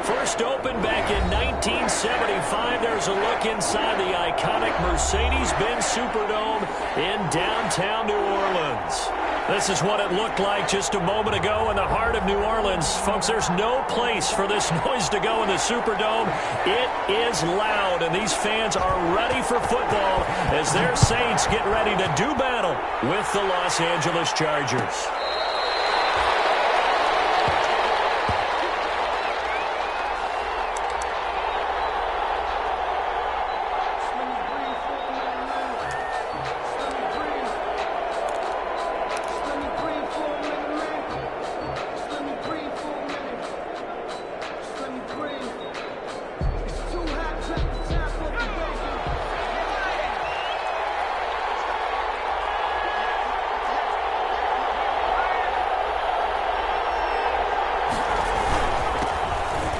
First opened back in 1975. There's a look inside the iconic Mercedes-Benz Superdome in downtown New Orleans. This is what it looked like just a moment ago in the heart of New Orleans. Folks, there's no place for this noise to go in the Superdome. It is loud, and these fans are ready for football as their Saints get ready to do battle with the Los Angeles Chargers.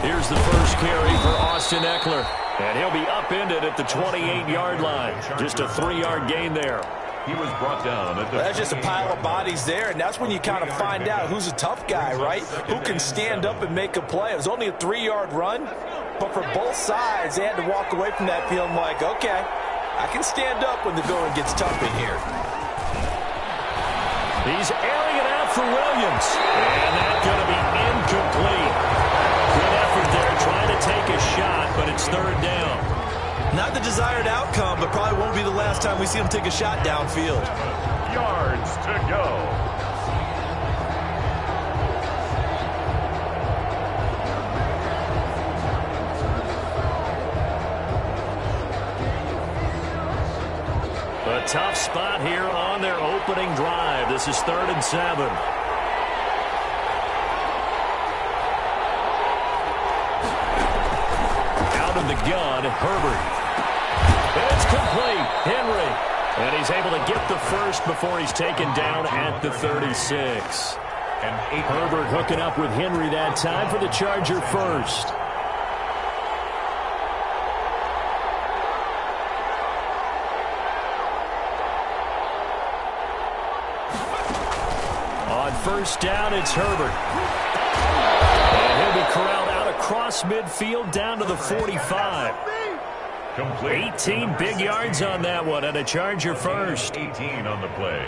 Here's the first carry for Austin Ekeler. And he'll be upended at the 28-yard line. Just a 3-yard gain there. He was brought down. That's just a pile of bodies there, and that's when you kind of find out who's a tough guy, right? Who can stand up and make a play. It was only a 3-yard run, but for both sides, they had to walk away from that feeling like, okay, I can stand up when the going gets tough in here. He's airing it out for Williams. And that's going to be incomplete. Good effort there trying to take a shot, but it's third down. Not the desired outcome, but probably won't be the last time we see him take a shot downfield. Yards to go. A tough spot here on their opening drive. This is 3rd and 7. Out of the gun, Herbert. It's complete. Henry. And he's able to get the first before he's taken down at the 36. And Herbert hooking up with Henry that time for the Charger first. On first down, it's Herbert. And he'll be corralled out across midfield down to the 45. Complete. 18 big yards on that one, and a Charger first. 18 on the play.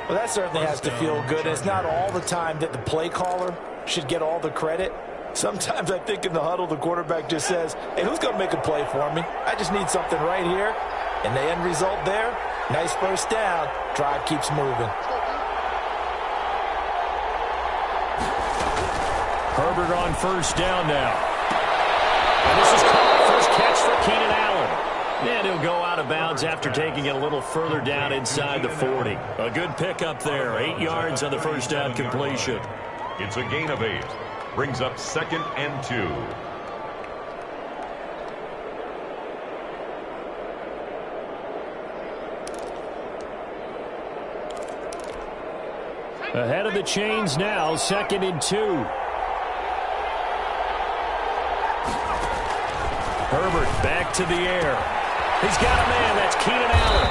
Well, that certainly has to feel good. It's not all the time that the play caller should get all the credit. Sometimes I think in the huddle, the quarterback just says, hey, who's going to make a play for me? I just need something right here. And the end result there, nice first down. Drive keeps moving. Herbert on first down now. And this is caught. First catch for Keenan Allen. And he'll go out of bounds after taking it a little further down inside the 40. A good pickup there. 8 yards on the first down completion. It's a gain of 8. Brings up 2nd and 2. Ahead of the chains now, 2nd and 2. Herbert back to the air. He's got a man. That's Keenan Allen.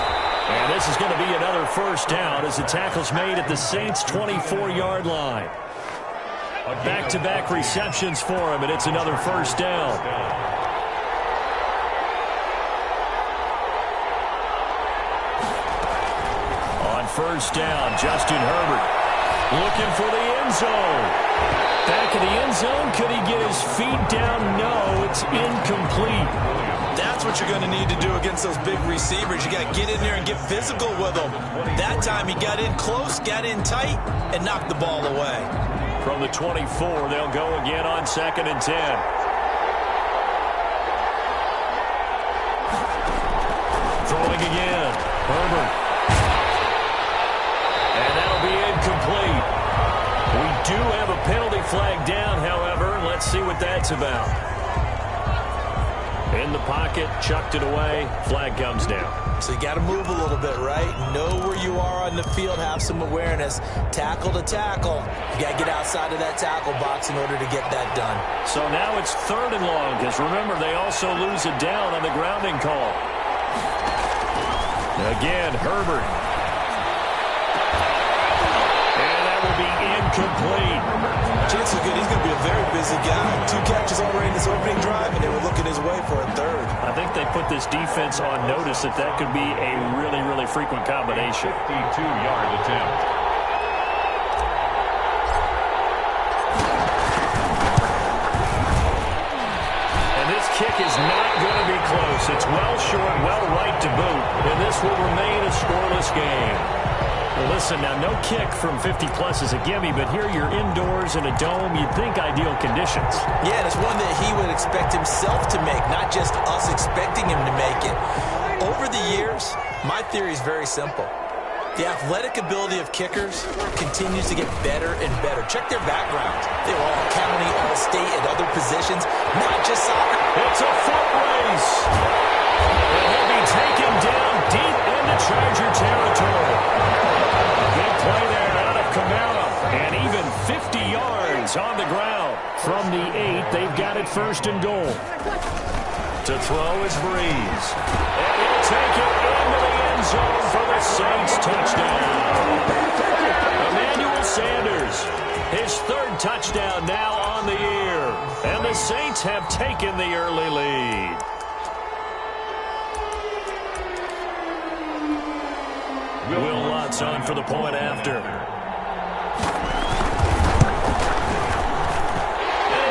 And this is going to be another first down as the tackle's made at the Saints' 24-yard line. Back-to-back receptions for him, and it's another first down. On first down, Justin Herbert looking for the end zone. Back of the end zone. Could he get his feet down? No, it's incomplete. That's what you're going to need to do against those big receivers. You got to get in there and get physical with them. That time he got in close, got in tight, and knocked the ball away. From the 24, they'll go again on 2nd and 10. Throwing again. Herbert. And that'll be incomplete. We do have a penalty flag down, however. Let's see what that's about. In the pocket, chucked it away. Flag comes down. So you got to move a little bit, right? Know where you are on the field, have some awareness. Tackle to tackle. You got to get outside of that tackle box in order to get that done. So now it's 3rd and long, because remember, they also lose it down on the grounding call. Again, Herbert. And that will be incomplete. Chance is good. He's going to be a very busy guy. 2 catches already in this opening drive, and they were looking his way for a third. I think they put this defense on notice that could be a really, really frequent combination. 52-yard attempt. And this kick is not going to be close. It's well short, well right to boot, and this will remain a scoreless game. Well, listen, now no kick from 50-plus is a gimme, but here you're indoors in a dome. You'd think ideal conditions. Yeah, and it's one that he would expect himself to make, not just us expecting him to make it. Over the years, my theory is very simple. The athletic ability of kickers continues to get better and better. Check their backgrounds. They were all county, all state, at other positions, not just soccer. It's a foot race. And he'll be taken down deep into Charger territory. Big play there out of Kamara. And even 50 yards on the ground. From the 8, they've got it first and goal. To throw is Breeze. And he'll take it into the end zone for the Saints touchdown. Emmanuel Sanders, his 3rd touchdown now on the year. And the Saints have taken the early lead. Will Lutz on for the point after. And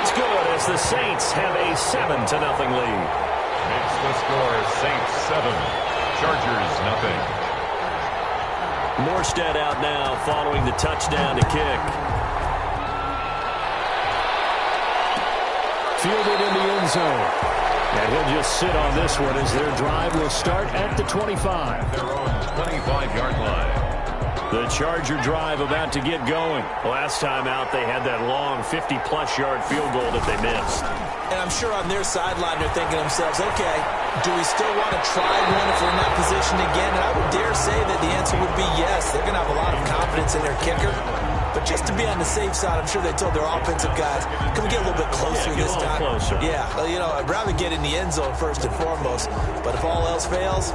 it's good as the Saints have a 7-0 lead. Makes the score Saints 7, Chargers nothing. Morstead out now following the touchdown to kick. Fielded in the end zone. And he'll just sit on this one as their drive will start at the 25. Their own 25-yard line. The Charger drive about to get going. Last time out, they had that long 50-plus yard field goal that they missed. And I'm sure on their sideline they're thinking to themselves, okay, do we still want to try one if we're in that position again? And I would dare say that the answer would be yes. They're going to have a lot of confidence in their kicker. But just to be on the safe side, I'm sure they told their offensive guys, can we get a little bit closer this time? Closer. Yeah, you know, I'd rather get in the end zone first and foremost. But if all else fails,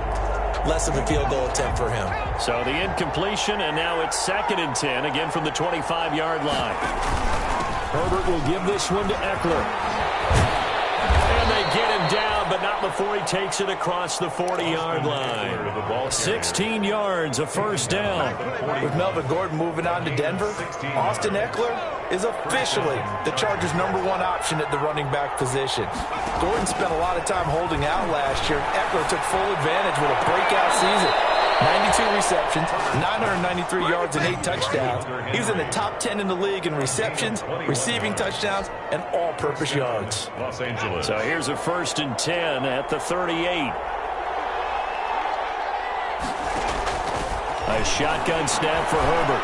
less of a field goal attempt for him. So the incompletion, and now it's 2nd and 10, again from the 25-yard line. Herbert will give this one to Eckler. And they get him down, but not before he takes it across the 40-yard line. 16 yards, a first down. With Melvin Gordon moving on to Denver, Austin Eckler is officially the Chargers' #1 option at the running back position. Gordon spent a lot of time holding out last year. Eckler took full advantage with a breakout season. 92 receptions, 993 yards, and 8 touchdowns. He was in the top 10 in the league in receptions, receiving touchdowns, and all-purpose yards. Los Angeles. So here's a 1st and 10 at the 38. A shotgun snap for Herbert.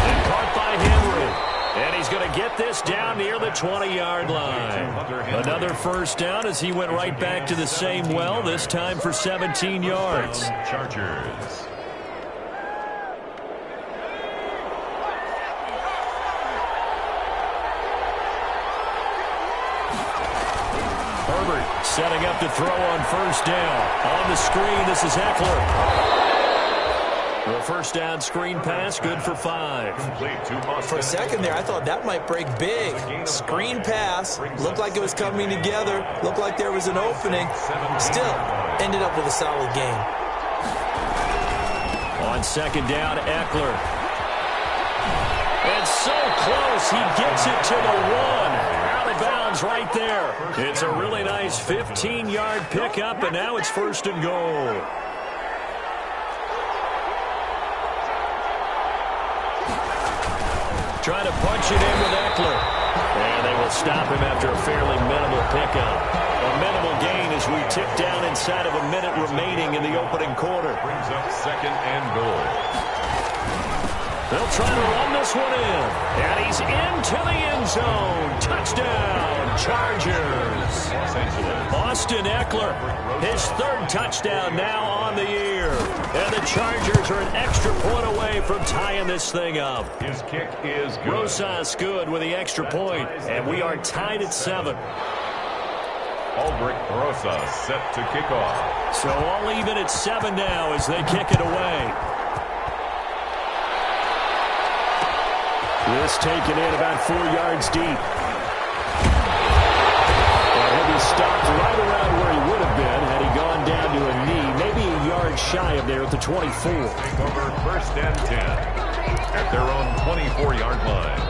And caught by Henry. And he's going to get this down near the 20-yard line. Another first down as he went right back to the same well, this time for 17 yards. Chargers. Herbert setting up to throw on first down. On the screen, this is Eckler. The first down screen pass, good for 5. For a second there, I thought that might break big. Screen pass, looked like it was coming together, looked like there was an opening. Still, ended up with a solid game. On 2nd down, Eckler. And so close, he gets it to the 1. Out of bounds right there. It's a really nice 15-yard pickup, and now it's 1st and goal. Trying to punch it in with Eckler. And they will stop him after a fairly minimal pickup. A minimal gain as we tick down inside of a minute remaining in the opening quarter. Brings up 2nd and goal. They'll try to run this one in. And he's into the end zone. Touchdown, Chargers. Los Angeles. Austin Eckler, his 3rd touchdown now on the year. And the Chargers are an extra point away from tying this thing up. His kick is good. Rosas good with the extra point, and we are tied at 7. Aldrich Rosas set to kick off. So all even at 7 now as they kick it away. This taken in about 4 yards deep. stopped right around where he would have been had he gone down to a knee, maybe a yard shy of there at the 24. Take over 1st and 10 at their own 24-yard line.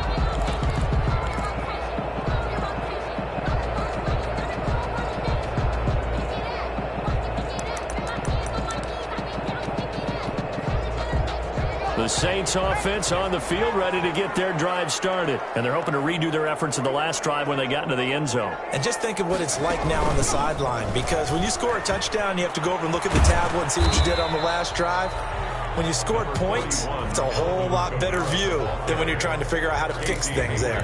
The Saints offense on the field, ready to get their drive started. And they're hoping to redo their efforts in the last drive when they got into the end zone. And just think of what it's like now on the sideline, because when you score a touchdown, you have to go over and look at the tablet and see what you did on the last drive. When you scored points, it's a whole lot better view than when you're trying to figure out how to fix things there.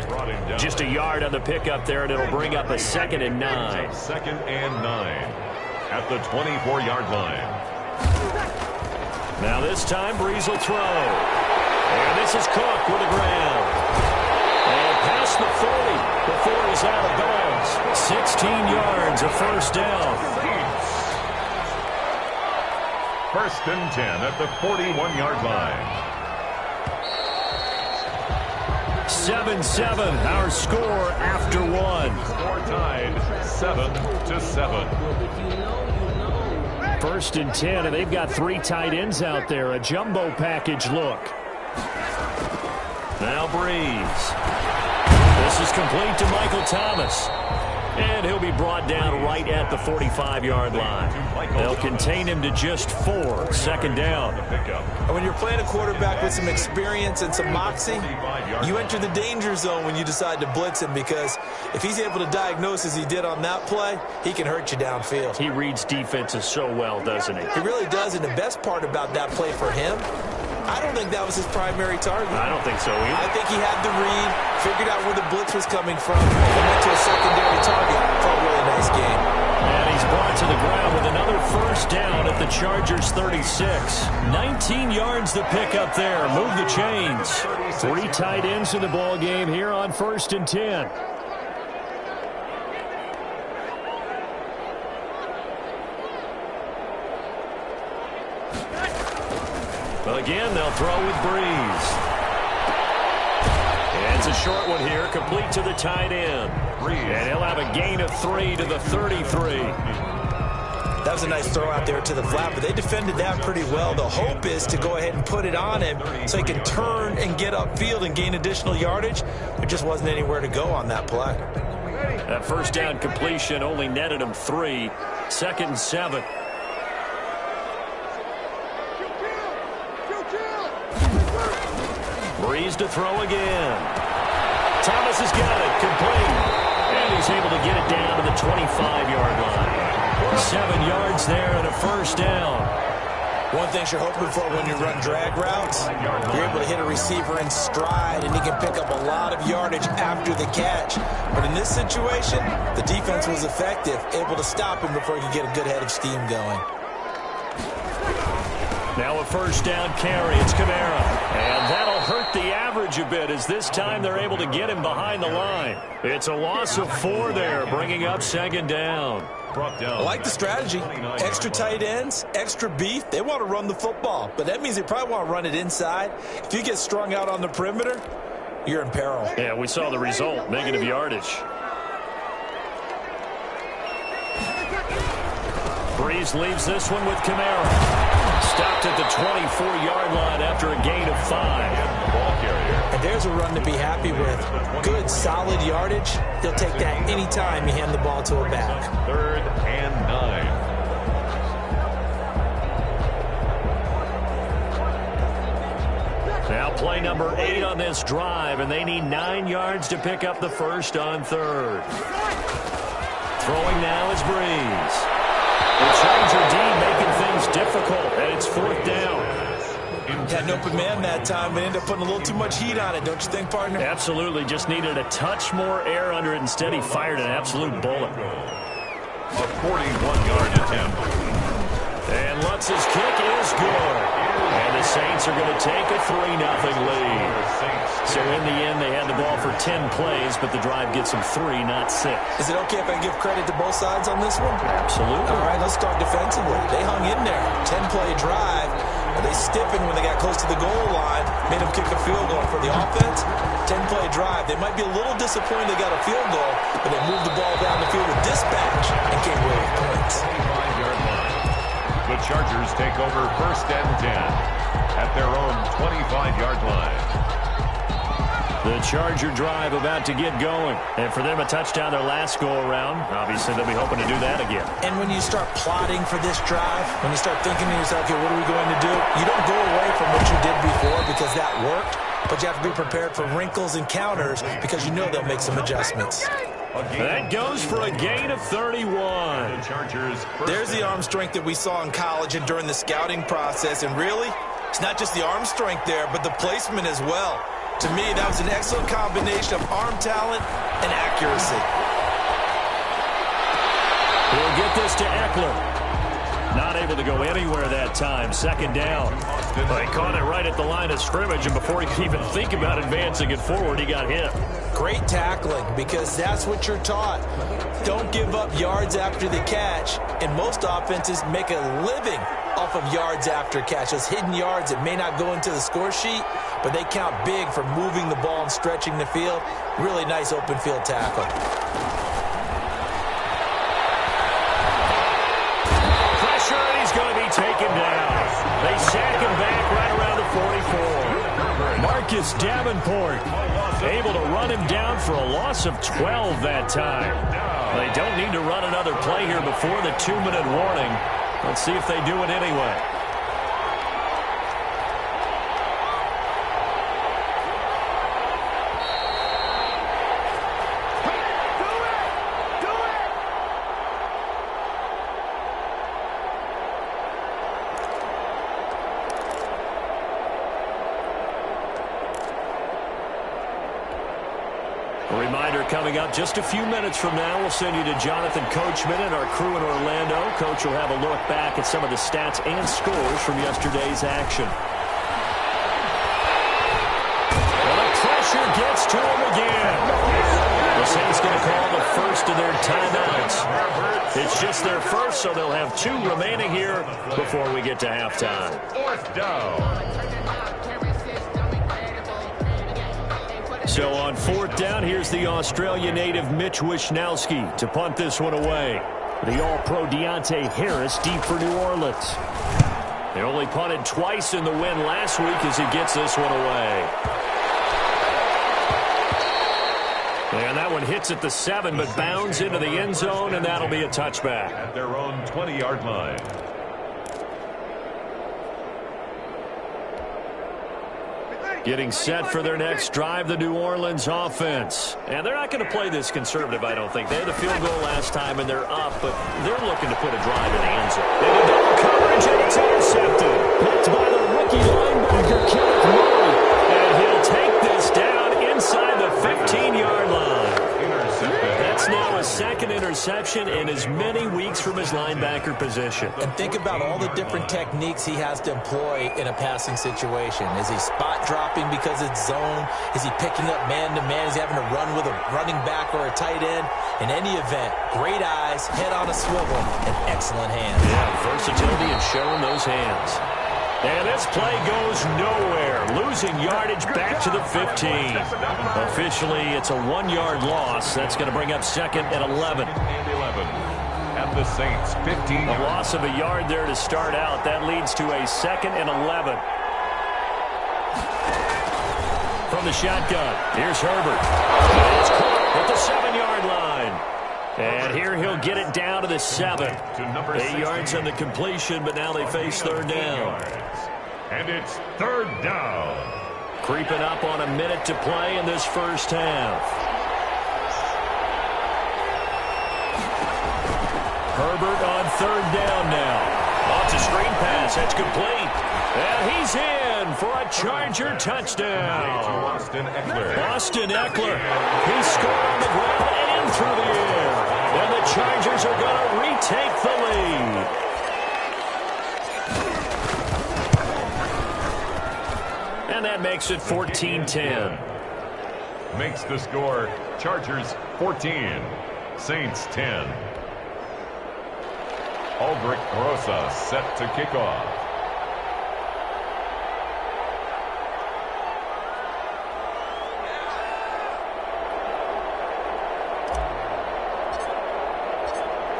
Just a yard on the pickup there, and it'll bring up a 2nd and 9. 2nd and 9 at the 24-yard line. Now this time, Breeze will throw. And this is Cook with the ground. And past the 40 before he's out of bounds. 16 yards, a first down. 1st and 10 at the 41-yard line. 7-7, our score after one. Score tied 7-7. 1st and 10, and they've got 3 tight ends out there. A jumbo package look. Now Breeze. This is complete to Michael Thomas. And he'll be brought down right at the 45-yard line. They'll contain him to just 4. 2nd down. And when you're playing a quarterback with some experience and some moxie, you enter the danger zone when you decide to blitz him, because if he's able to diagnose as he did on that play, he can hurt you downfield. He reads defenses so well, doesn't he? He really does, and the best part about that play for him, I don't think that was his primary target. I don't think so either. I think he had the read, figured out where the blitz was coming from, and went to a secondary target for a really nice game. And he's brought to the ground with another first down at the Chargers 36. 19 yards to pick up there. Move the chains. 3 tight ends in the ball game here on 1st and 10. Again, they'll throw with Breeze. And it's a short one here, complete to the tight end. And he'll have a gain of 3 to the 33. That was a nice throw out there to the flat, but they defended that pretty well. The hope is to go ahead and put it on him so he can turn and get upfield and gain additional yardage. There just wasn't anywhere to go on that play. That first down completion only netted him 3. 2nd and 7. Breeze to throw again. Thomas has got it, complete. And he's able to get it down to the 25-yard line. 7 yards there and a first down. One thing you're hoping for when you run drag routes, you're able to hit a receiver in stride, and he can pick up a lot of yardage after the catch. But in this situation, the defense was effective, able to stop him before he could get a good head of steam going. Now a first down carry. It's Kamara. And that'll hurt the average a bit, as this time they're able to get him behind the line. It's a loss of 4 there, bringing up 2nd down. I like the strategy. Extra tight ends, extra beef. They want to run the football, but that means they probably want to run it inside. If you get strung out on the perimeter, you're in peril. Yeah, we saw the result, negative yardage. Breeze leaves this one with Kamara. Stopped at the 24-yard line after a gain of 5. Ball carrier. And there's a run to be happy with. Good, solid yardage. He'll take that anytime you hand the ball to a back. 3rd and 9. Now play number 8 on this drive, and they need 9 yards to pick up the first on 3rd. Throwing now is Breeze. The Charger D making things difficult, and it's 4th down. Had an open man that time, but ended up putting a little too much heat on it, don't you think, partner? Absolutely, just needed a touch more air under it. Instead, he fired an absolute bullet. A 41-yard attempt. And Lutz's kick is good. And the Saints are going to take a 3-0 lead. So in the end, they had the ball for 10 plays, but the drive gets them 3, not 6. Is it okay if I give credit to both sides on this one? Absolutely. All right, let's start defensively. They hung in there. 10-play drive. But They stiffened when they got close to the goal line, made them kick a field goal. For the offense, 10-play drive. They might be a little disappointed they got a field goal, but they moved the ball down the field with dispatch and came away with points. 25-yard line. The Chargers take over 1st and 10 at their own 25-yard line. The Charger drive about to get going. And for them, a touchdown their last go-around. Obviously, they'll be hoping to do that again. And when you start plotting for this drive, when you start thinking to yourself, okay, what are we going to do? You don't go away from what you did before because that worked, but you have to be prepared for wrinkles and counters because you know they'll make some adjustments. That goes for a gain of 31. The Chargers. There's the arm strength that we saw in college and during the scouting process. And really, it's not just the arm strength there, but the placement as well. To me, that was an excellent combination of arm talent and accuracy. He'll get this to Eckler. Not able to go anywhere that time. 2nd down. Well, he caught it right at the line of scrimmage, and before he could even think about advancing it forward, he got hit. Great tackling, because that's what you're taught. Don't give up yards after the catch, and most offenses make a living off of yards after catch. Those hidden yards that may not go into the score sheet, but they count big for moving the ball and stretching the field. Really nice open field tackle. Pressure, and he's going to be taken down. They sack him back right around the 44. Marcus Davenport able to run him down for a loss of 12 that time. They don't need to run another play here before the 2-minute warning. Let's see if they do it anyway. A reminder coming up just a few minutes from now, we'll send you to Jonathan Coachman and our crew in Orlando. Coach will have a look back at some of the stats and scores from yesterday's action. Well, the pressure gets to him again. The Saints going to call the first of their timeouts. It's just their first, so they'll have 2 remaining here before we get to halftime. 4th down. So on 4th down, here's the Australia native Mitch Wishnowsky to punt this one away. The All-Pro Deontay Harris deep for New Orleans. They only punted twice in the win last week as he gets this one away. And that one hits at the 7, but bounds into the end zone, and that'll be a touchback. At their own 20-yard line. Getting set for their next drive, the New Orleans offense. And they're not going to play this conservative, I don't think. They had the field goal last time, and they're up, but they're looking to put a drive in the end zone. They did double coverage, and it's intercepted. Picked by the rookie linebacker, Kenneth Murray. And he'll take this down inside the 15-yard line. That's now a 2nd interception in as many weeks from his linebacker position. And think about all the different techniques he has to employ in a passing situation. Is he spot dropping because it's zone? Is he picking up man-to-man? Is he having to run with a running back or a tight end? In any event, great eyes, head on a swivel, and excellent hands. Yeah, versatility and showing those hands. And this play goes nowhere. Losing yardage back to the 15. Officially, it's a 1-yard loss. That's going to bring up 2nd and 11. And the Saints 15. A loss of a yard there to start out. That leads to a 2nd and 11. From the shotgun, here's Herbert. It's caught at the 7-yard line. And here he'll get it down to the 7. 8 yards on the completion, but now they face 3rd down. And it's 3rd down. Creeping up on a minute to play in this first half. Herbert on 3rd down now. Off the screen pass, that's complete. And he's in for a Charger touchdown. Austin Eckler. Austin Eckler. He scored on the ground and through the air. And the Chargers are going to retake the lead. And that makes it 14-10. Makes the score Chargers 14, Saints 10. Aldrich Rosa set to kick off.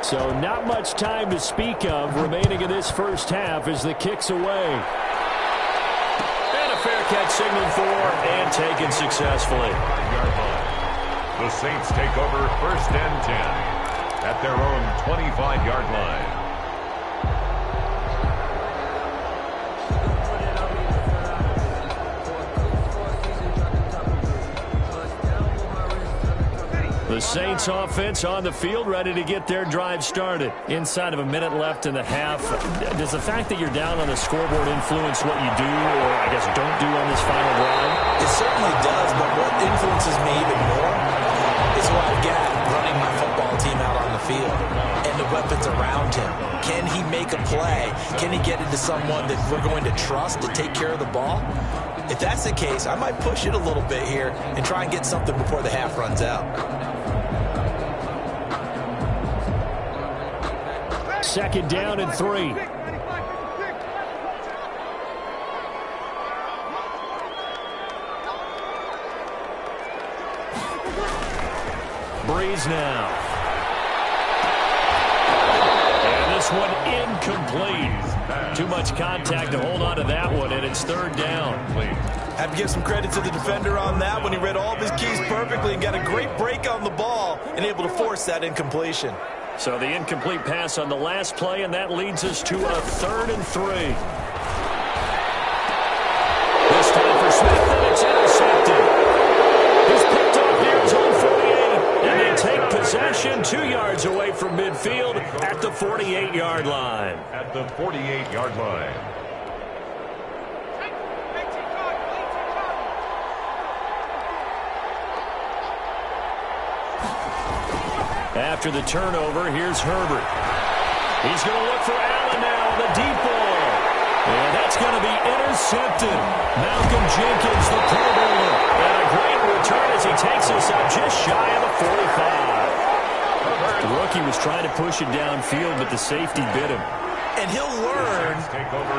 So not much time to speak of remaining in this first half as the kick's away. And a fair catch signaled for and taken successfully. The Saints take over first and 10 at their own 25-yard line. The Saints offense on the field, ready to get their drive started. Inside of a minute left in the half, does the fact that you're down on the scoreboard influence what you do, or I guess don't do on this final drive? It certainly does, but what influences me even more is what I've got running my football team out on the field and the weapons around him. Can he make a play? Can he get into someone that we're going to trust to take care of the ball? If that's the case, I might push it a little bit here and try and get something before the half runs out. Second down and 3. Breeze now. And this one incomplete. Too much contact to hold on to that one, and it's third down. I have to give some credit to the defender on that when he read all of his keys perfectly and got a great break on the ball and able to force that incompletion. So the incomplete pass on the last play, and that leads us to a 3rd and 3. This time for Smith, and it's intercepted. He's picked off near his own 48, and they take possession 2 yards away from midfield at the 48-yard line. At the 48-yard line. After the turnover, here's Herbert. He's going to look for Allen now on the deep ball. And that's going to be intercepted. Malcolm Jenkins, the Pro Bowler. And a great return as he takes us out just shy of the 45. The rookie was trying to push it downfield, but the safety bit him. And he'll learn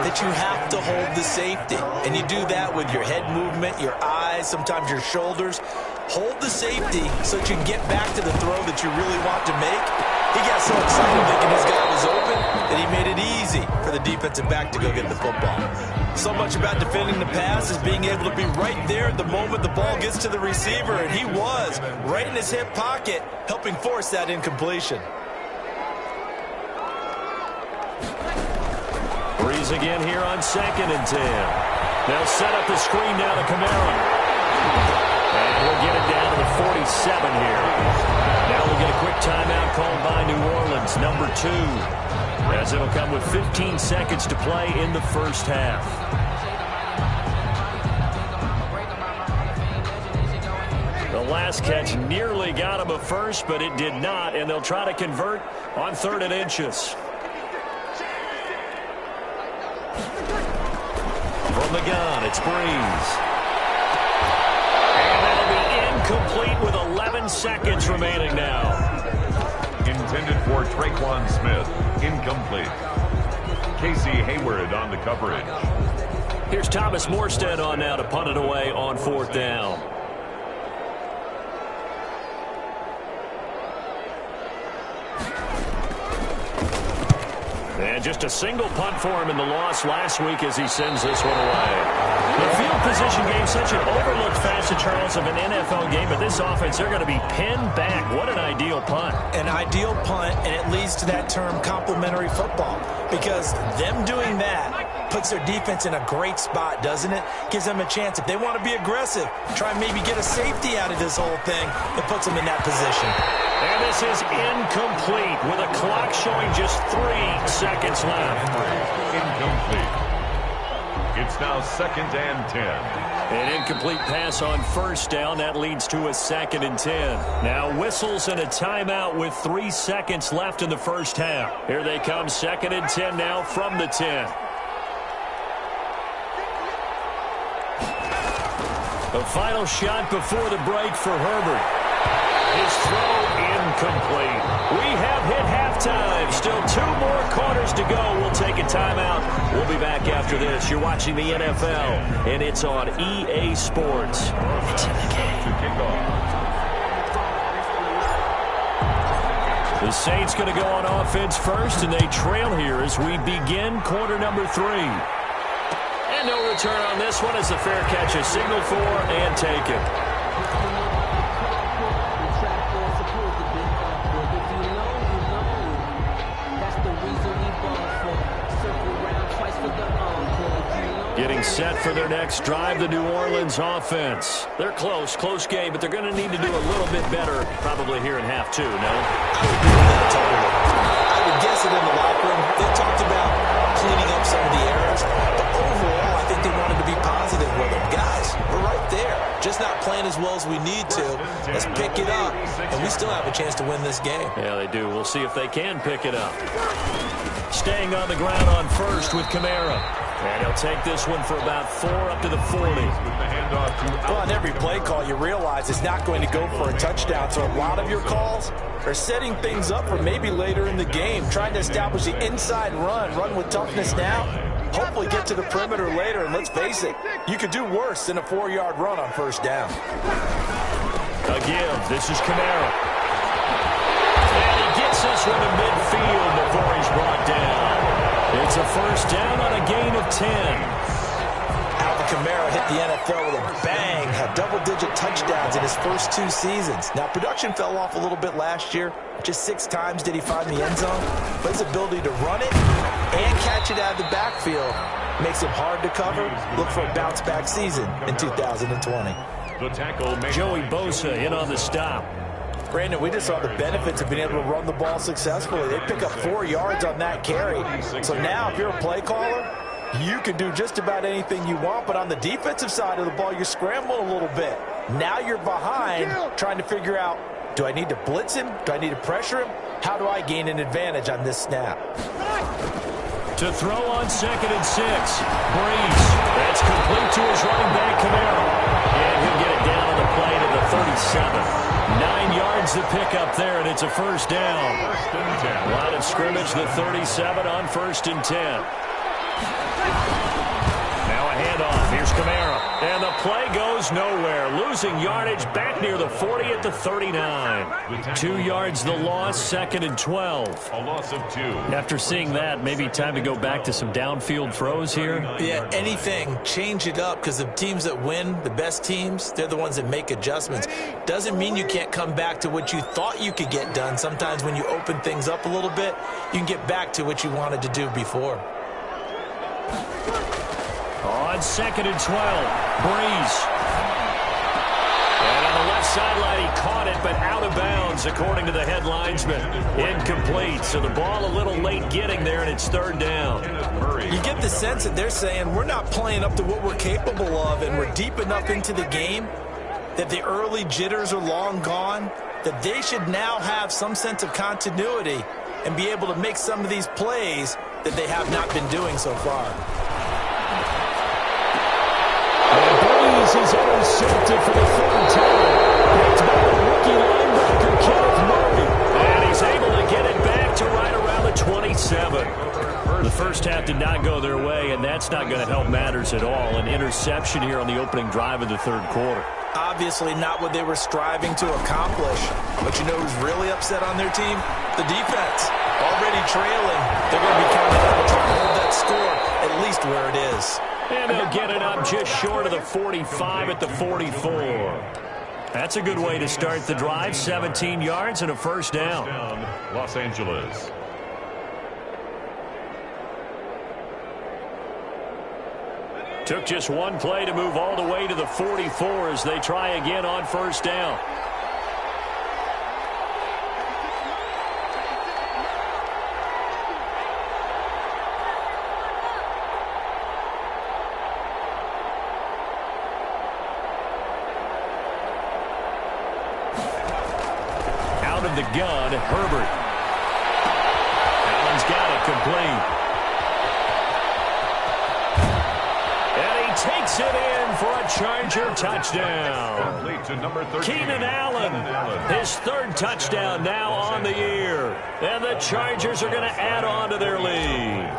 that you have to hold the safety. And you do that with your head movement, your eyes, sometimes your shoulders. Hold the safety so that you can get back to the throw that you really want to make. He got so excited thinking his guy was open that he made it easy for the defensive back to go get the football. So much about defending the pass is being able to be right there at the moment the ball gets to the receiver, and he was right in his hip pocket, helping force that incompletion. Breeze again here on 2nd and 10. They'll set up the screen down to Kamara. And we'll get it down to the 47 here. Now we'll get a quick timeout called by New Orleans, number 2, as it'll come with 15 seconds to play in the first half. The last catch nearly got him a first, but it did not, and they'll try to convert on 3rd and inches. From the gun, it's Breeze. Complete with 11 seconds remaining now. Intended for Traquan Smith. Incomplete. Casey Hayward on the coverage. Here's Thomas Morstead on now to punt it away on 4th down. And just a single punt for him in the loss last week as he sends this one away. The field position game, such an overlooked facet, Charles, of an NFL game, but this offense, they're going to be pinned back. What an ideal punt. An ideal punt, and it leads to that term complementary football, because them doing that puts their defense in a great spot, doesn't it? Gives them a chance. If they want to be aggressive, try and maybe get a safety out of this whole thing, it puts them in that position. And this is incomplete with a clock showing just 3 seconds left. Incomplete. It's now 2nd and 10. An incomplete pass on 1st down. That leads to a 2nd and 10. Now whistles and a timeout with 3 seconds left in the first half. Here they come, 2nd and 10 now from the 10. The final shot before the break for Herbert. His throw incomplete. We have hit halftime. Still 2 more quarters to go. We'll take a timeout. We'll be back after this. You're watching the NFL, and it's on EA Sports. It's in the game. To kick off. The Saints going to go on offense first, and they trail here as we begin quarter number 3. And no return on this one as the fair catch is signaled for and taken. Getting set for their next drive, the New Orleans offense. They're close game, but they're going to need to do a little bit better probably here in half 2, no? I would agree with that totally. I would guess it in the locker room. They talked about cleaning up some of the errors, but overall, I think they wanted to be positive with them. Guys, we're right there. Just not playing as well as we need to. Let's pick it up, and we still have a chance to win this game. Yeah, they do. We'll see if they can pick it up. Staying on the ground on first with Kamara. And he'll take this one for about 4 up to the 40. Well, on every play call, you realize it's not going to go for a touchdown. So a lot of your calls are setting things up for maybe later in the game, trying to establish the inside run with toughness now, hopefully get to the perimeter later. And let's face it, you could do worse than a 4-yard run on first down. Again, this is Kamara. And he gets this one to midfield before he's brought down. It's a first down on a gain of 10. Alvin Kamara hit the NFL with a bang, had double-digit touchdowns in his first 2 seasons. Now, production fell off a little bit last year. Just 6 times did he find the end zone. But his ability to run it and catch it out of the backfield makes him hard to cover. Look for a bounce-back season in 2020. The tackle, Joey Bosa in on the stop. Brandon, we just saw the benefits of being able to run the ball successfully. They pick up 4 yards on that carry. So now, if you're a play caller, you can do just about anything you want. But on the defensive side of the ball, you're scrambling a little bit. Now you're behind, trying to figure out, do I need to blitz him? Do I need to pressure him? How do I gain an advantage on this snap? To throw on 2nd and 6. Breeze. That's complete to his running back, Kamara. And he'll get it down on the play to the 37. 9 yards to pick up there, and it's a first down. Line of scrimmage, the 37 on 1st and 10. Now a handoff. Here's Kamara. And the play goes nowhere. Losing yardage back near the 40 at the 39. 2 yards the loss, 2nd and 12. A loss of 2. After seeing that, maybe time to go back to some downfield throws here. Yeah, anything. Change it up, because the teams that win, the best teams, they're the ones that make adjustments. Doesn't mean you can't come back to what you thought you could get done. Sometimes when you open things up a little bit, you can get back to what you wanted to do before. On 2nd and 12, Breeze. And on the left sideline, he caught it, but out of bounds, according to the head linesman. Incomplete, so the ball a little late getting there, and it's 3rd down. You get the sense that they're saying we're not playing up to what we're capable of, and we're deep enough into the game that the early jitters are long gone, that they should now have some sense of continuity and be able to make some of these plays that they have not been doing so far. Breeze is intercepted for the 3rd time. Picked by the rookie linebacker, Kenneth Murray. And he's able to get it back to right around the 27. The first half did not go their way, and that's not going to help matters at all. An interception here on the opening drive of the 3rd quarter. Obviously not what they were striving to accomplish. But you know who's really upset on their team? The defense. Already trailing. They're going to be counting on to try to hold that score at least where it is. And they'll get it up just short of the 45 at the 44. That's a good way to start the drive. 17 yards and a first down. Los Angeles. Took just one play to move all the way to the 44 as they try again on first down. Out of the gun, Herbert. Allen's got it complete. Takes it in for a Charger touchdown. Keenan Allen, his 3rd touchdown now on the year. And the Chargers are going to add on to their lead.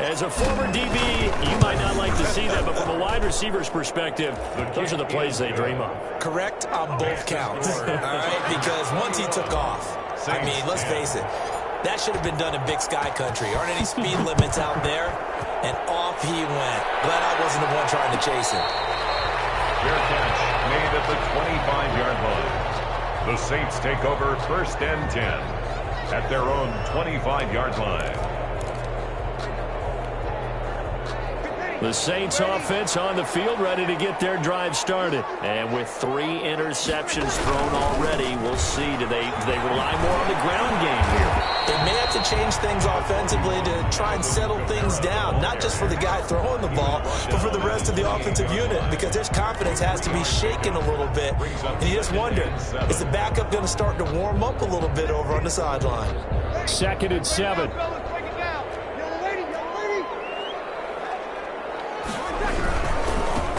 As a former DB, you might not like to see that, but from a wide receiver's perspective, those are the plays they dream of. Correct on both counts, all right? Because once he took off, I mean, let's face it. That should have been done in Big Sky Country. Aren't any speed limits out there? And off he went. Glad I wasn't the one trying to chase him. Fair catch made at the 25-yard line. The Saints take over 1st and 10 at their own 25-yard line. The Saints offense on the field, ready to get their drive started. And with 3 interceptions thrown already, we'll see. Do they rely more on the ground game here? They may have to change things offensively to try and settle things down, not just for the guy throwing the ball, but for the rest of the offensive unit, because their confidence has to be shaken a little bit. And you just wonder, is the backup going to start to warm up a little bit over on the sideline? 2nd and 7.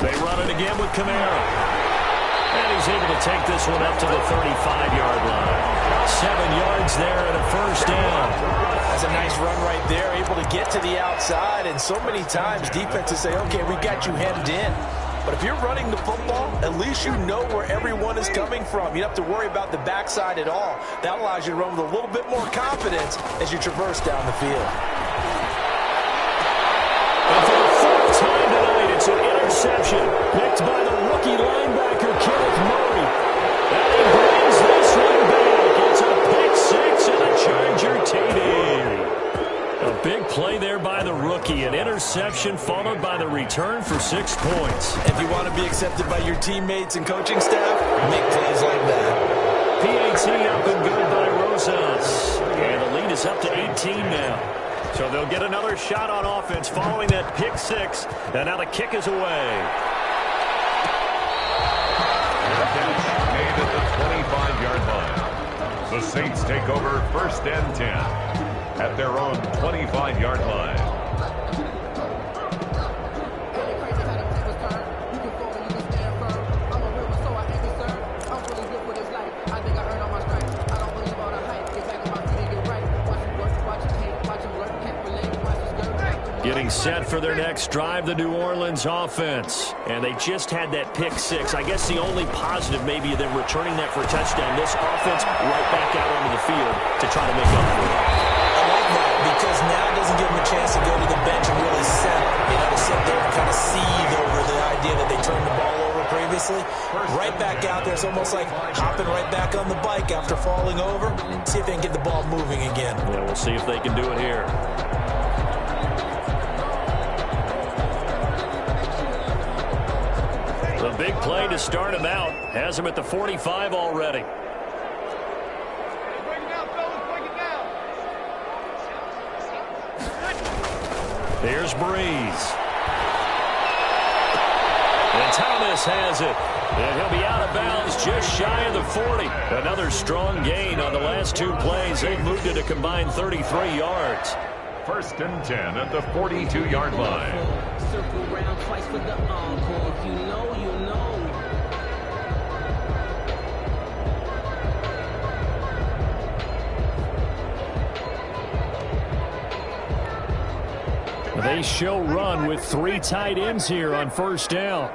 They run it again with Kamara. And he's able to take this one up to the 35-yard line. 7 yards there and a 1st down. That's a nice run right there, able to get to the outside. And so many times defenses say, okay, we got you hemmed in. But if you're running the football, at least you know where everyone is coming from. You don't have to worry about the backside at all. That allows you to run with a little bit more confidence as you traverse down the field. And for the 4th time tonight, it's an interception picked by the rookie linebacker, Kenneth Murray. And he brings this one back. It's a pick 6 and a Charger TD. A big play there by the rookie. An interception followed by the return for 6 points. If you want to be accepted by your teammates and coaching staff, make plays like that. PAT up and good by Rosas. And the lead is up to 18 now. So they'll get another shot on offense following that pick 6. And now the kick is away. Made at the 25-yard line. The Saints take over 1st and 10 at their own 25-yard line. Getting set for their next drive, the New Orleans offense. And they just had that pick 6. I guess the only positive maybe of them returning that for a touchdown. This offense right back out onto the field to try to make up for it. I like that because now it doesn't give them a chance to go to the bench and really settle. You know, to sit there and kind of seethe over the idea that they turned the ball over previously. Right back out there. It's almost like hopping right back on the bike after falling over. See if they can get the ball moving again. Yeah, we'll see if they can do it here. The big play to start him out. Has him at the 45 already. Here's Breeze. And Thomas has it. And he'll be out of bounds just shy of the 40. Another strong gain on the last 2 plays. They've moved it a combined 33 yards. 1st and 10 at the 42-yard line. Circle round twice for the encore. If you know, you know. They show run with 3 tight ends here on 1st down.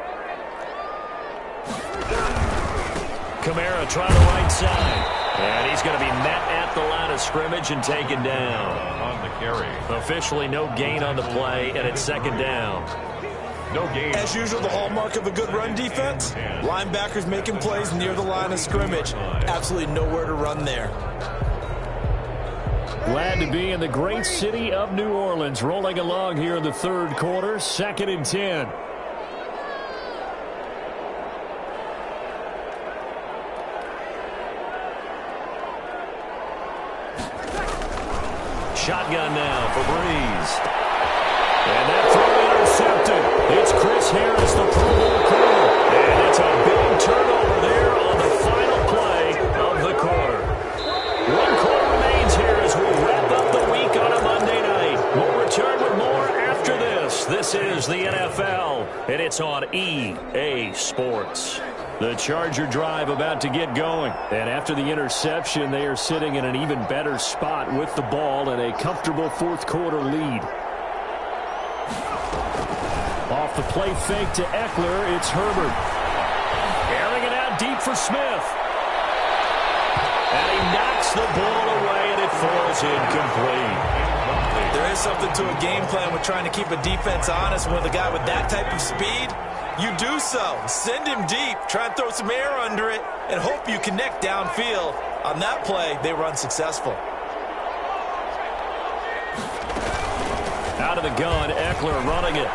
Kamara trying the right side. And he's going to be met at the line of scrimmage and taken down. On the carry. Officially no gain on the play, and it's 2nd down. No gain. As usual, the hallmark of a good run defense, linebackers making plays near the line of scrimmage. Absolutely nowhere to run there. Glad to be in the great city of New Orleans, rolling along here in the 3rd quarter, 2nd and 10. Shotgun now for Breeze. And that throw intercepted. It's Chris Harris, the Pro Bowl corner. And it's a big turnover there on the final play of the quarter. 1 quarter remains here as we wrap up the week on a Monday night. We'll return with more after this. This is the NFL, and it's on EA Sports. The Charger drive about to get going. And after the interception, they are sitting in an even better spot with the ball and a comfortable 4th quarter lead. Off the play fake to Eckler, it's Herbert. Airing it out deep for Smith. And he knocks the ball away, and it falls incomplete. There is something to a game plan with trying to keep a defense honest with a guy with that type of speed. You do so. Send him deep. Try and throw some air under it and hope you connect downfield. On that play, they were unsuccessful. Out of the gun, Eckler running it.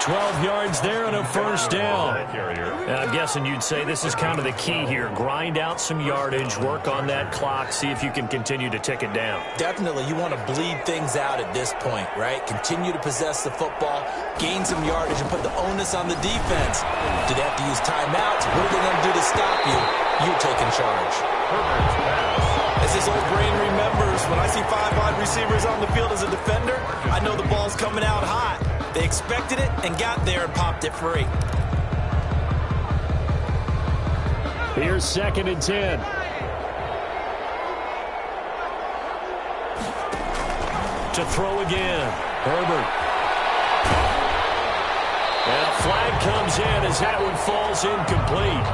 12 yards there and a first down. And I'm guessing you'd say this is kind of the key here. Grind out some yardage, work on that clock, see if you can continue to tick it down. Definitely, you want to bleed things out at this point, right? Continue to possess the football, gain some yardage, and put the onus on the defense. Do they have to use timeouts? What are they going to do to stop you? You're taking charge. As this old brain remembers, when I see 5 wide receivers on the field as a defender, I know the ball's coming out hot. They expected it and got there and popped it free. Here's 2nd and 10. To throw again. Herbert. And a flag comes in as that one falls incomplete.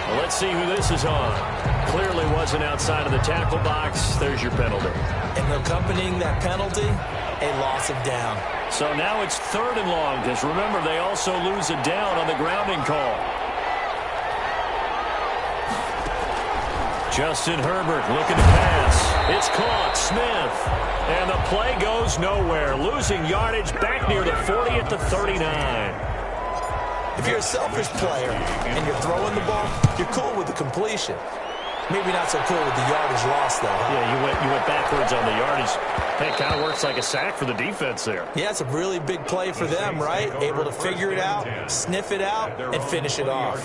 Well, let's see who this is on. Clearly wasn't outside of the tackle box. There's your penalty. And accompanying that penalty, a loss of down. So now it's 3rd and long, because remember, they also lose a down on the grounding call. Justin Herbert looking to pass. It's caught. Smith. And the play goes nowhere. Losing yardage back near the 40 at the 39. If you're a selfish player and you're throwing the ball, you're cool with the completion. Maybe not so cool with the yardage loss, though. Yeah, you went backwards on the yardage. Hey, it kind of works like a sack for the defense there. Yeah, it's a really big play for them, right? Able to figure it out, sniff it out, and finish it off.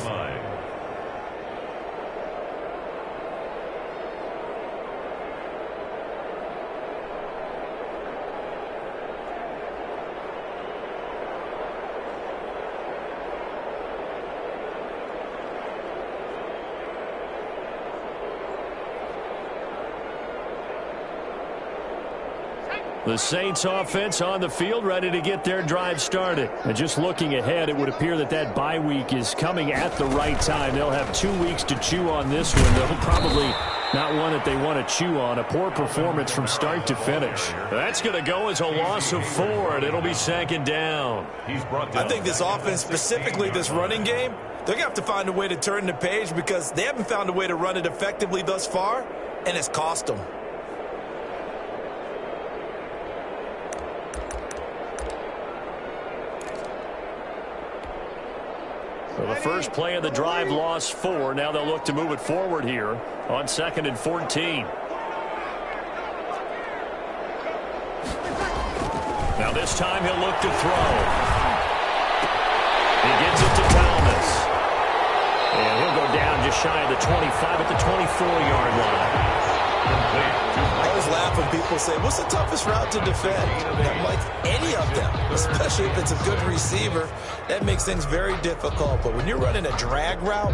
The Saints offense on the field, ready to get their drive started. And just looking ahead, it would appear that that bye week is coming at the right time. They'll have 2 weeks to chew on this one. They'll probably not one that they want to chew on. A poor performance from start to finish. That's going to go as a loss of 4, and it'll be 2nd down. I think this offense, specifically this running game, they're going to have to find a way to turn the page because they haven't found a way to run it effectively thus far, and it's cost them. So the first play of the drive lost 4. Now they'll look to move it forward here on 2nd and 14. Now this time he'll look to throw. He gets it to Thomas. And he'll go down just shy of the 25 at the 24-yard line. I always laugh when people say, what's the toughest route to defend? I'm like, any of them, especially if it's a good receiver. That makes things very difficult. But when you're running a drag route,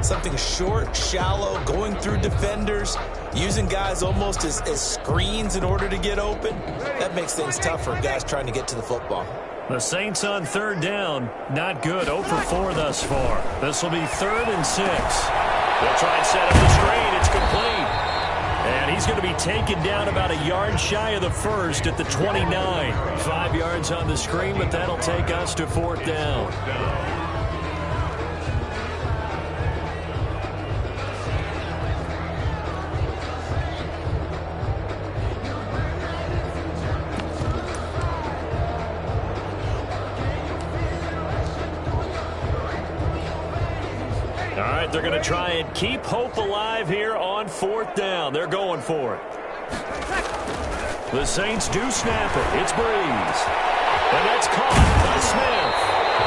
something short, shallow, going through defenders, using guys almost as screens in order to get open, that makes things tough for guys trying to get to the football. The Saints on 3rd down. Not good. 0 for 4 thus far. This will be 3rd and 6. They'll try and set up the screen. It's complete. And he's going to be taken down about a yard shy of the 1st at the 29. 5 yards on the screen, but that'll take us to 4th down. All right, they're going to try and keep hope alive here on 4th down. They're going for it. The Saints do snap it. It's Breeze. And that's caught by Smith.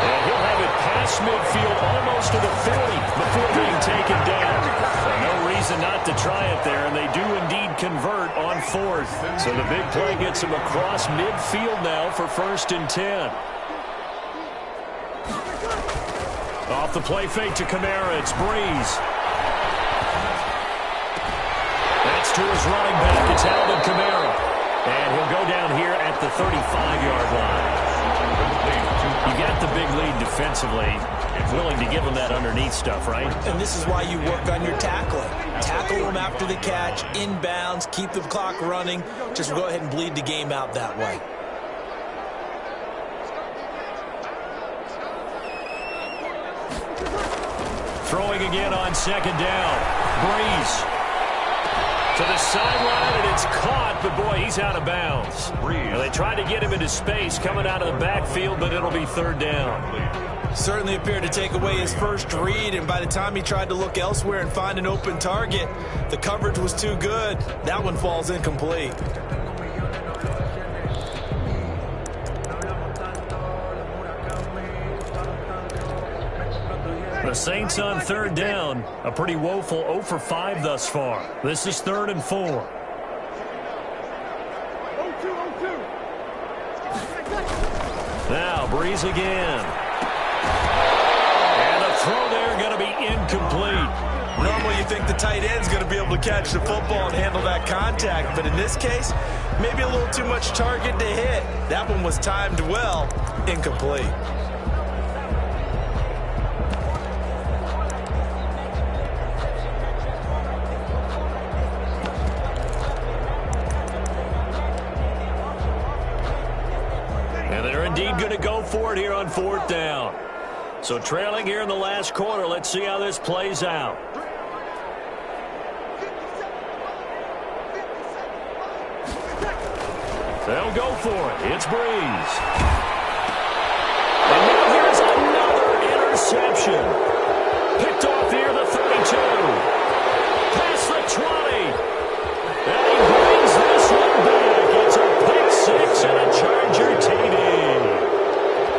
And he'll have it past midfield almost to the 40 before being taken down. So no reason not to try it there, and they do indeed convert on 4th. So the big play gets them across midfield now for 1st and 10. Off the play fake to Kamara, it's Breeze. That's to his running back, it's Alvin Kamara. And he'll go down here at the 35-yard line. You got the big lead defensively. willing to give him that underneath stuff, right? And this is why you work on your tackling. Tackle them after the catch, inbounds, keep the clock running. Just go ahead and bleed the game out that way. Throwing again on second down. Breeze to the sideline, and it's caught, but boy, he's out of bounds. Well, they tried to get him into space coming out of the backfield, but it'll be third down. Certainly appeared to take away his first read, and by the time he tried to look elsewhere and find an open target, the coverage was too good. That one falls incomplete. The Saints on third down, a pretty woeful 0 for 5 thus far. This is 3rd and 4. Now Breeze again. And the throw there going to be incomplete. Normally you think the tight end's going to be able to catch the football and handle that contact, but in this case, maybe a little too much target to hit. That one was timed well, incomplete. Indeed going to go for it here on 4th down. So trailing here in the last quarter. Let's see how this plays out. They'll go for it. It's Breeze. And now here's another interception. Picked off here the 32. Past the 20. And he brings this one back. It's a pick 6 and a Charger TD.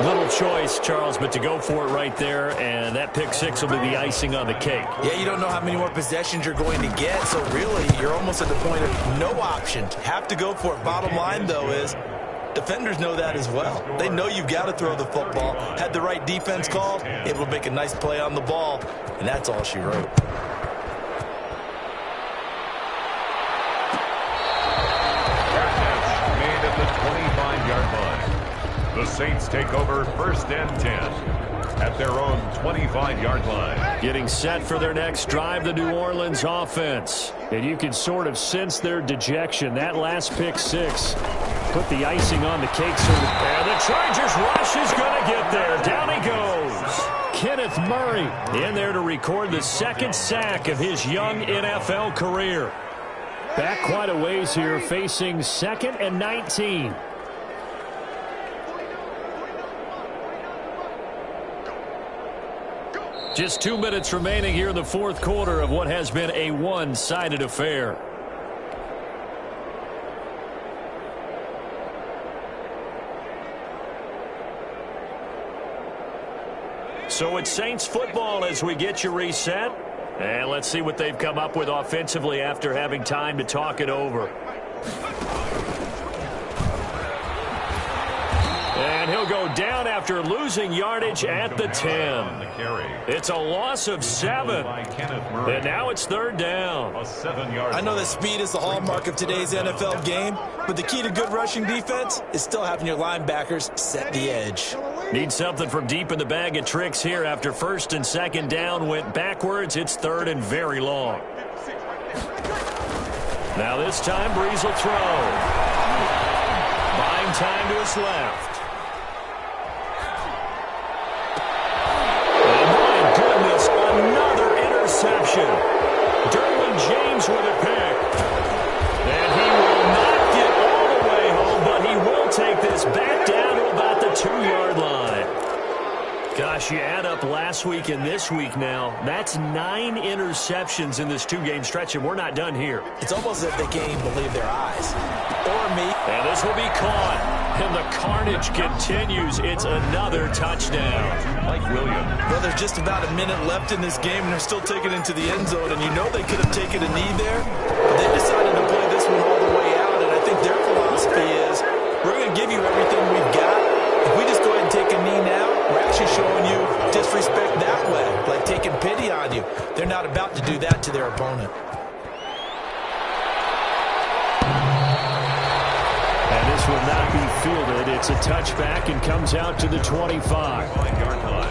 Little choice, Charles, but to go for it right there, and that pick 6 will be the icing on the cake. Yeah, you don't know how many more possessions you're going to get, so really you're almost at the point of no option. Have to go for it. Bottom line, though, is defenders know that as well. They know you've got to throw the football. Had the right defense called, able to make a nice play on the ball, and that's all she wrote. Made at the 25-yard line. The Saints take over 1st and 10 at their own 25-yard line. Getting set for their next drive, the New Orleans offense. And you can sort of sense their dejection. That last pick 6 put the icing on the cake. And the Chargers rush is going to get there. Down he goes. Kenneth Murray in there to record the 2nd sack of his young NFL career. Back quite a ways here, facing 2nd and 19. Just 2 minutes remaining here in the 4th quarter of what has been a one-sided affair. So it's Saints football as we get you reset. And let's see what they've come up with offensively after having time to talk it over. And he'll go down after losing yardage at the 10. It's a loss of 7. And now it's 3rd down. I know that speed is the hallmark of today's NFL game, but the key to good rushing defense is still having your linebackers set the edge. Need something from deep in the bag of tricks here after 1st and 2nd down went backwards. It's 3rd and very long. Now this time Breeze will throw. Buying time to his left. Another interception. Derwin James with a pick. And he will not get all the way home, but he will take this back down to about the 2-yard line. Gosh, you add up last week and this week now. That's 9 interceptions in this 2-game stretch, and we're not done here. It's almost as if they can't even believe their eyes. Or me. And this will be caught. And the carnage continues. It's another touchdown. Mike Williams. Well, there's just about a minute left in this game, and they're still taking it into the end zone. And you know they could have taken a knee there, but they decided to play this one all the way out. And I think their philosophy is, we're going to give you everything we've got. If we just go ahead and take a knee now, we're actually showing you disrespect that way, like taking pity on you. They're not about to do that to their opponent. And this will not be fielded. It's a touchback and comes out to the 25. 5-yard line.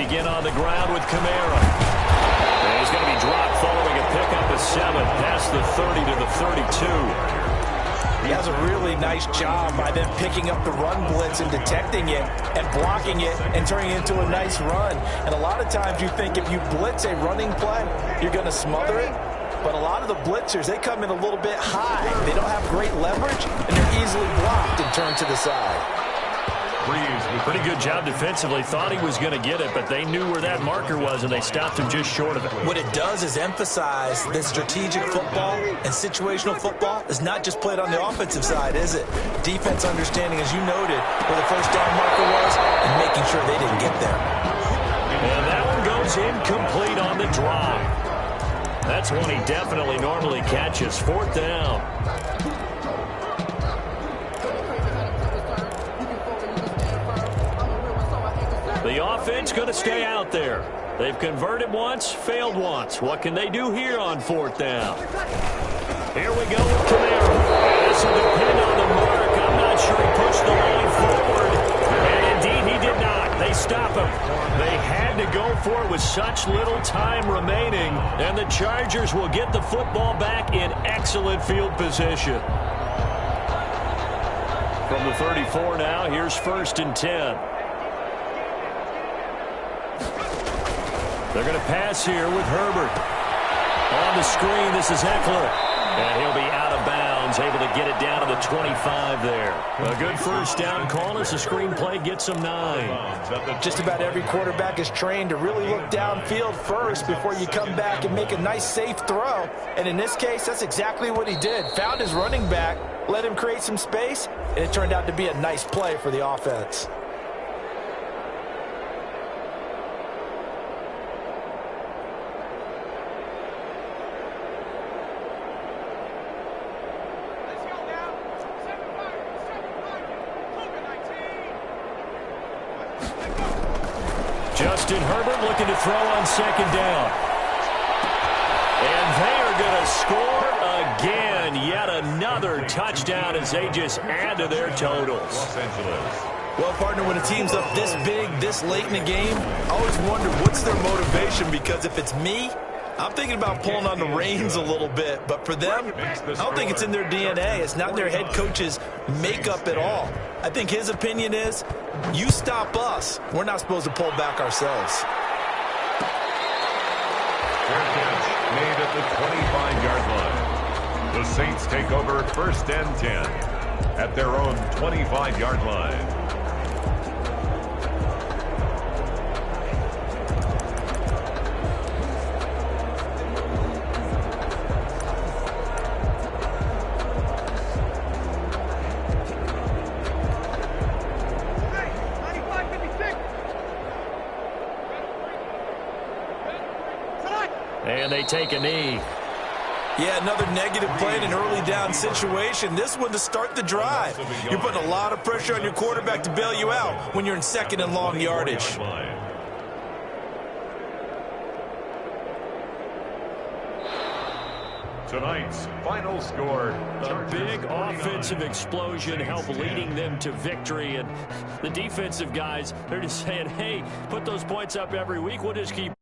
begin on the ground with Kamara. And he's going to be dropped following a pickup of 7 past the 30 to the 32. He has a really nice job by them picking up the run blitz and detecting it and blocking it and turning it into a nice run. And a lot of times you think if you blitz a running play, you're going to smother it. But a lot of the blitzers, they come in a little bit high. They don't have great leverage, and they're easily blocked and turned to the side. Pretty good job defensively. Thought he was going to get it, but they knew where that marker was, and they stopped him just short of it. What it does is emphasize that strategic football and situational football is not just played on the offensive side, is it? Defense understanding, as you noted, where the first down marker was and making sure they didn't get there. And that one goes incomplete on the drive. That's one he definitely normally catches. 4th down. The offense going to stay out there. They've converted once, failed once. What can they do here on 4th down? Here we go with Kamara. This will depend on the mark. I'm not sure he pushed the line forward. And indeed, he did not. They stop him. They had to go for it with such little time remaining. And the Chargers will get the football back in excellent field position. From the 34 now, here's 1st and 10. They're going to pass here with Herbert. On the screen, this is Eckler. And he'll be out of bounds, able to get it down to the 25 there. A good first down call as the screenplay gets him 9. Just about every quarterback is trained to really look downfield first before you come back and make a nice, safe throw. And in this case, that's exactly what he did. Found his running back, let him create some space, and it turned out to be a nice play for the offense. Justin Herbert looking to throw on 2nd down. And they are going to score again. Yet another touchdown as they just add to their totals. Los Angeles. Well, partner, when a team's up this big, this late in the game, I always wonder what's their motivation, because if it's me, I'm thinking about pulling on the reins a little bit. But for them, I don't think it's in their DNA. It's not in their head coach's makeup at all. I think his opinion is, you stop us, we're not supposed to pull back ourselves. Fair catch made at the 25-yard line. The Saints take over 1st and 10 at their own 25-yard line. And they take a knee. Yeah, another negative play in an early down situation. This one to start the drive. You're putting a lot of pressure on your quarterback to bail you out when you're in 2nd and long yardage. Tonight's final score. A big offensive explosion helped leading them to victory. And the defensive guys, they're just saying, hey, put those points up every week. We'll just keep